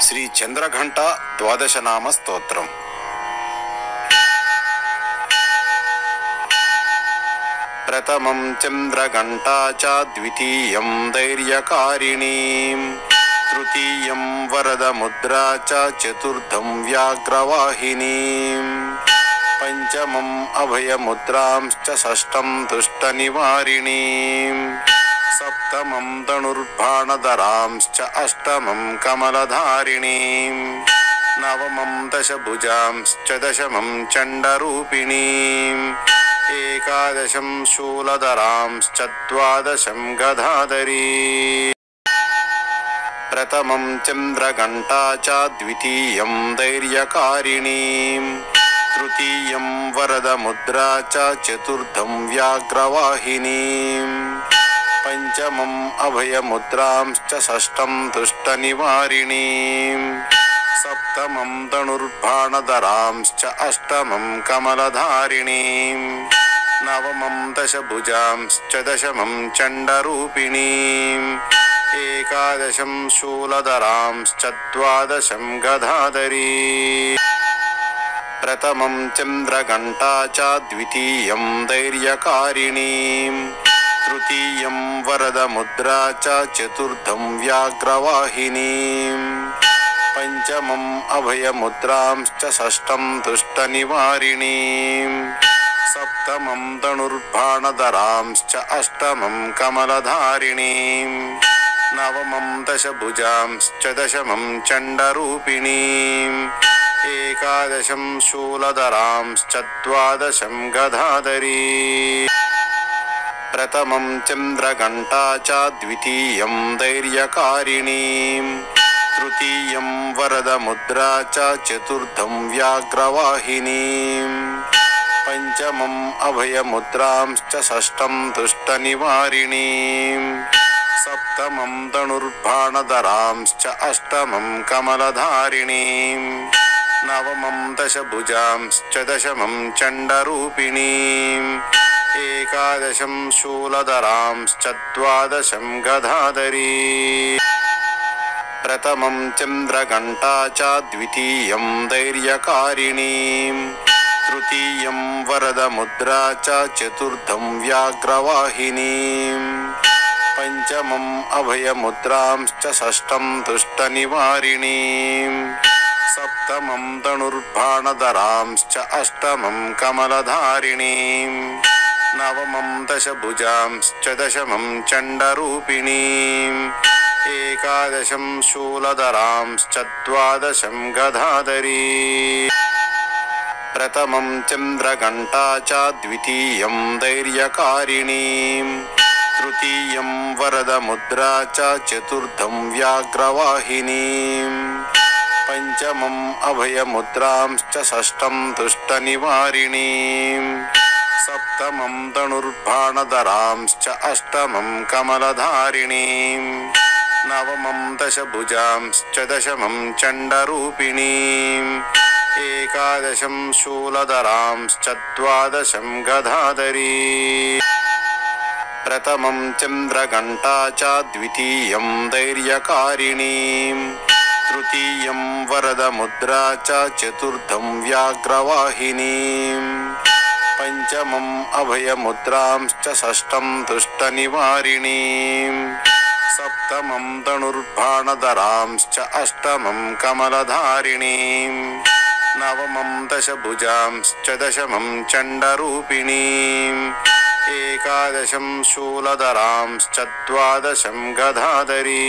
శ్రీ చంద్రఘంట ద్వాదశనామ స్తోత్రం. ప్రథమం చంద్రఘంటా చ ద్వితీయం ధైర్యకారిణీ తృతీయం వరదముద్రా చ చతుర్థం వ్యాఘ్రవాహినీ పంచమం అభయముద్రాంశ్చ షష్టం దుష్టనివారిణీ సప్తమం ధనుర్బాణధరాంశ్చ అష్టమం కమలధారిణీం నవమం దశభుజాంశ్చ దశమం చండరూపిణీం ఏకాదశం శూలధరాంశ్చ ద్వాదశం గదాధరీ. ప్రథమం చంద్రఘంటా చ ద్వితీయం ధైర్యకారిణీ తృతీయం వరదముద్రా చ చతుర్థం వ్యాఘ్రవాహినీ పంచమం అభయముద్రాంశ్చ షష్టం దుష్టనివారిణీ సప్తమం ధనుర్బాణధరాంశ్చ అష్టమం కమలధారిణీం నవమం దశభుజాంశ్చ దశమం చండరూపిణీం ఏకాదశం శూలధరాంశ్చ ద్వాదశం గదాధరీ. ప్రథమం చంద్రఘంటా చ ద్వితీయం ధైర్యకారిణీ తృతీయం వరదముద్రా చ చతుర్థం వ్యాఘ్రవాహినీ పంచమం అభయముద్రాంశ్చ షష్టం దుష్టనివారిణీ సప్తమం ధనుర్బాణధరాంశ్చ అష్టమం కమలధారిణీం నవమం దశభుజాంశ్చ దశమం చండరూపిణీం ఏకాదశం శూలధరాంశ్చ ద్వాదశం గదాధరీ. ప్రథమం చంద్రఘంటా చ ద్వితీయం ధైర్యకారిణీ తృతీయం వరదముద్రా చ చతుర్థం వ్యాఘ్రవాహినీ పంచమం అభయముద్రాంశ్చ షష్టం దుష్టనివారిణీ సప్తమం ధనుర్బాణధరాంశ్చ అష్టమం కమలధారిణీం నవమం దశభుజాంశ్చ దశమం చండరూపిణీం ఏకాదశం శూలధరాంశ్చ ద్వాదశం గదాధరీ. ప్రథమం చంద్రఘంటా చ ద్వితీయం ధైర్యకారిణీ తృతీయం వరదముద్రా చ చతుర్థం వ్యాఘ్రవాహినీ పంచమం అభయముద్రాంశ్చ షష్టం దుష్టనివారిణీ సప్తమం ధనుర్బాణధరాంశ్చ అష్టమం కమలధారిణీం నవమం దశభుజాంశ్చ దశమం చండరూపిణీం ఏకాదశం శూలధరాంశ్చ ద్వాదశం గదాధరీ. ప్రథమం చంద్రఘంటా చ ద్వితీయం ధైర్యకారిణీ తృతీయం వరదముద్రా చ చతుర్థం వ్యాఘ్రవాహినీ పంచమం అభయముద్రాంశ్చ షష్టం దుష్టనివారిణీ సప్తమం ధనుర్బాణధరాంశ్చ అష్టమం కమలధారిణీం నవమం దశభుజాంశ్చ దశమం చండరూపిణీం ఏకాదశం శూలధరాంశ్చ ద్వాదశం గదాధరీ. ప్రథమం చంద్రఘంటా చ ద్వితీయం ధైర్యకారిణీ తృతీయం వరదముద్రా చ చతుర్థం వ్యాఘ్రవాహినీ పంచమం అభయముద్రాంశ్చ షష్టం దుష్టనివారిణీ సప్తమం ధనుర్బాణధరాంశ్చ అష్టమం కమలధారిణీం నవమం దశభుజాంశ్చ దశమం చండరూపిణీం ఏకాదశం శూలధరాంశ్చ ద్వాదశం గదాధరీ.